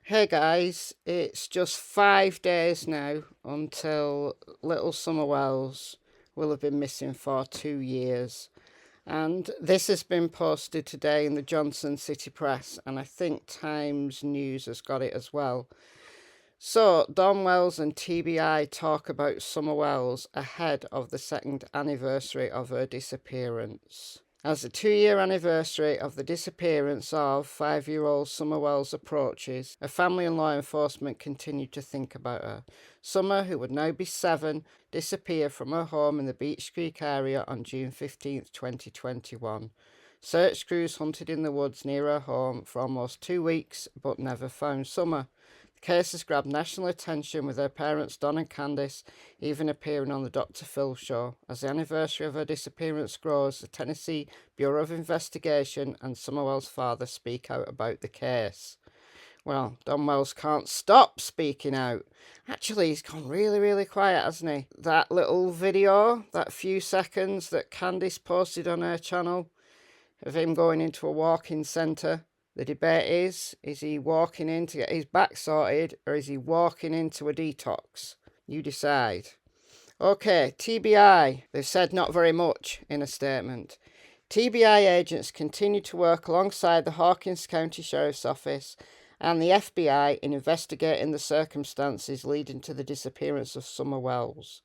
Hey guys, it's just 5 days now until little Summer Wells will have been missing for 2 years. And this has been posted today in the Johnson City Press, and I think Times News has got it as well. So, Don Wells and TBI talk about Summer Wells ahead of the 2nd anniversary of her disappearance. As the 2-year anniversary of the disappearance of 5-year-old Summer Wells approaches, her family and law enforcement continue to think about her. Summer, who would now be 7, disappeared from her home in the Beech Creek area on June 15, 2021. Search crews hunted in the woods near her home for almost 2 weeks, but never found Summer. The case has grabbed national attention, with her parents Don and Candice even appearing on the Dr. Phil show. As the anniversary of her disappearance grows, the Tennessee Bureau of Investigation and Summer Wells' father speak out about the case. Well, Don Wells can't stop speaking out. Actually, he's gone really quiet, hasn't he? That little video, that few seconds that Candice posted on her channel of him going into a walk-in centre. The debate is he walking in to get his back sorted, or is he walking into a detox? You decide. Okay, TBI. They've said not very much in a statement. TBI agents continue to work alongside the Hawkins County Sheriff's Office and the FBI in investigating the circumstances leading to the disappearance of Summer Wells.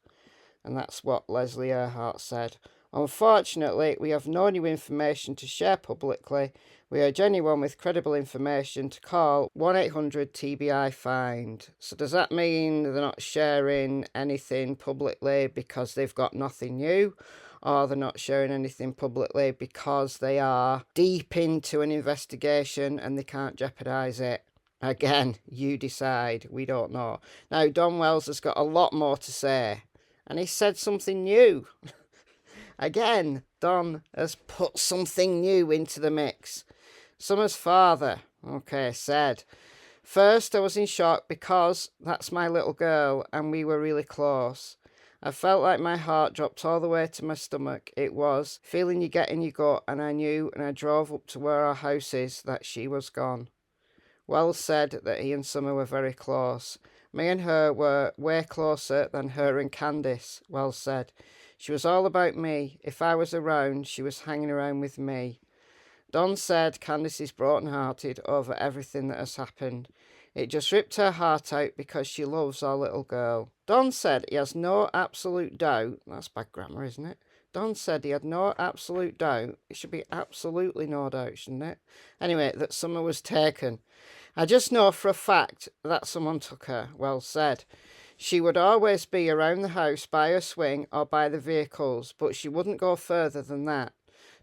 And that's what Leslie Earhart said. Unfortunately, we have no new information to share publicly. We urge anyone with credible information to call 1-800-TBI-FIND. So does that mean they're not sharing anything publicly because they've got nothing new? Or they're not sharing anything publicly because they are deep into an investigation and they can't jeopardise it? Again, you decide. We don't know. Now, Don Wells has got a lot more to say. And he said something new. Again, Don has put something new into the mix. Summer's father, said, "First, I was in shock because that's my little girl and we were really close. I felt like my heart dropped all the way to my stomach. It was feeling you get in your gut, and I knew, and I drove up to where our house is, that she was gone." Wells said that he and Summer were very close. "Me and her were way closer than her and Candice," Wells said. "She was all about me. If I was around, she was hanging around with me." Don said Candice is broken-hearted over everything that has happened. It just ripped her heart out because she loves our little girl. Don said he has no absolute doubt. That's bad grammar, isn't it? Don said he had no absolute doubt. It should be absolutely no doubt, shouldn't it? Anyway, that Summer was taken. "I just know for a fact that someone took her," Wells said. "She would always be around the house by her swing or by the vehicles, but she wouldn't go further than that.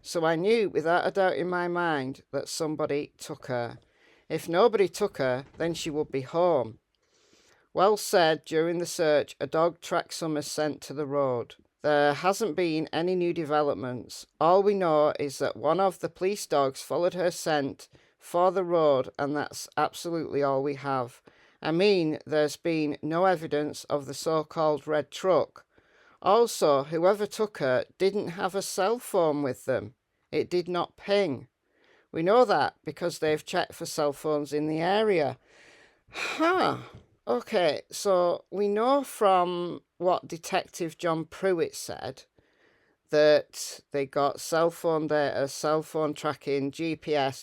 So I knew without a doubt in my mind that somebody took her. If nobody took her, then she would be home." Wells said during the search, a dog tracked Summer's scent to the road. "There hasn't been any new developments. All we know is that one of the police dogs followed her scent for the road, and that's absolutely all we have. I mean, there's been no evidence of the so-called red truck. Also, whoever took her didn't have a cell phone with them. It did not ping. We know that because they've checked for cell phones in the area." Okay, so we know from what Detective John Pruitt said that they got cell phone data, cell phone tracking, GPS,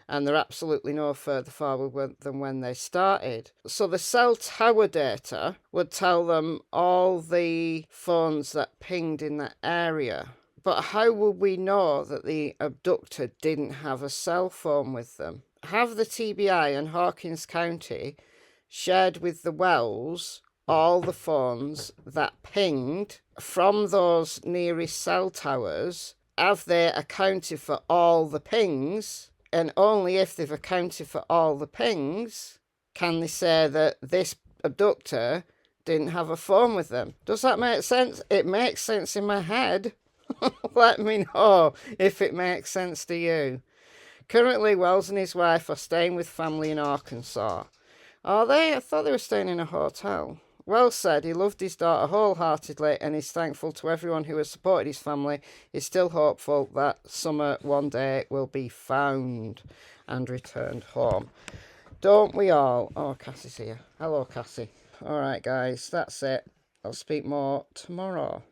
and they're absolutely no further forward than when they started. So the cell tower data would tell them all the phones that pinged in that area. But how would we know that the abductor didn't have a cell phone with them? Have the TBI and Hawkins County shared with the Wells all the phones that pinged from those nearest cell towers? Have they accounted for all the pings? And only if they've accounted for all the pings can they say that this abductor didn't have a phone with them. Does that make sense? It makes sense in my head. Let me know if it makes sense to you. Currently, Wells and his wife are staying with family in Arkansas. Are they? I thought they were staying in a hotel. Wells said he loved his daughter wholeheartedly and is thankful to everyone who has supported his family. He's still hopeful that Summer one day will be found and returned home. Don't we all? Oh, Cassie's here. Hello, Cassie. All right, guys, that's it. I'll speak more tomorrow.